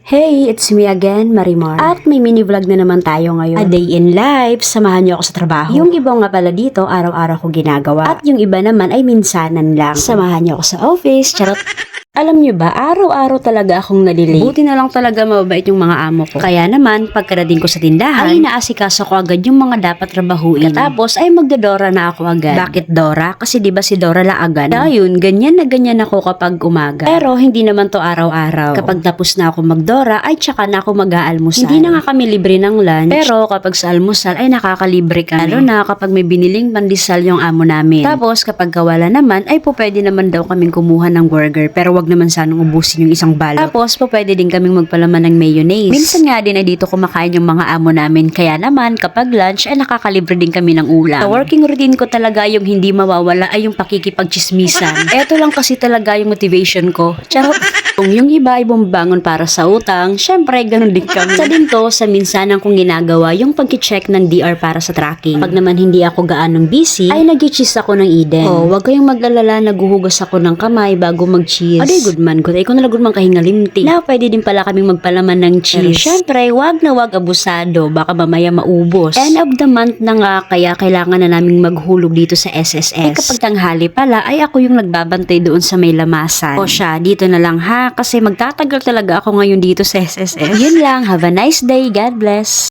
Hey, it's me again, Marimar. At may mini vlog na naman tayo ngayon. A day in life, samahan niyo ako sa trabaho. Yung iba nga pala dito, araw-araw ko ginagawa. At yung iba naman ay minsanan lang. Samahan niyo ako sa office, charot. Alam niyo ba, araw-araw talaga akong nalilate. Buti na lang talaga mababait yung mga amo ko. Kaya naman, pagkarating ko sa tindahan, ay inaasikaso ko agad yung mga dapat trabahuin. Tapos ay magdodora na ako agad. Bakit Dora? Kasi diba si Dora la agad? Ayun, ganyan na ganyan ako kapag umaga. Pero hindi naman to araw-araw. Kapag tapos na ako magdora, ay tsaka na ako mag-aalmusal. Hindi na nga kami libre ng lunch. Pero kapag sa almusal ay nakakalibre kami. Lalo na kapag may biniling pandesal yung amo namin. Tapos kapag kawala naman, ay po pwede naman daw kaming kumuha ng burger. Pero wag naman sanang ubusin yung isang balot. Tapos po pwede din kaming magpalaman ng mayonnaise. Minsan nga din ay dito kumakain yung mga amo namin. Kaya naman kapag lunch ay nakakalibre din kami ng ulam. Sa working routine ko talaga yung hindi mawawala ay yung pakikipagchismisan. Eto lang kasi talaga yung motivation ko. Charot. Kung yung iba ay bumabangon para sa utang, syempre ganun din kami. Sa din to, sa minsanang kong ginagawa yung pag-check ng DR para sa tracking. Pag naman hindi ako gaanong busy, ay nag-cheese ako ng Eden. Oh, wag kayong mag-alala, naguhugas ako ng kamay bago mag-cheese. Aday, good man, good. Ay, kung nalagod man kahingalinti. Na, pwede din pala kaming magpalaman ng cheese. Pero syempre, wag na wag abusado. Baka mamaya maubos. End of the month na nga, kaya kailangan na naming maghulog dito sa SSS. Eh, kapag tanghali pala, ay ako yung nagbabantay doon sa may lamasan. O siya, dito na lang ha, kasi magtatagal talaga ako ngayon dito sa SSS. Yun lang, have a nice day, God bless.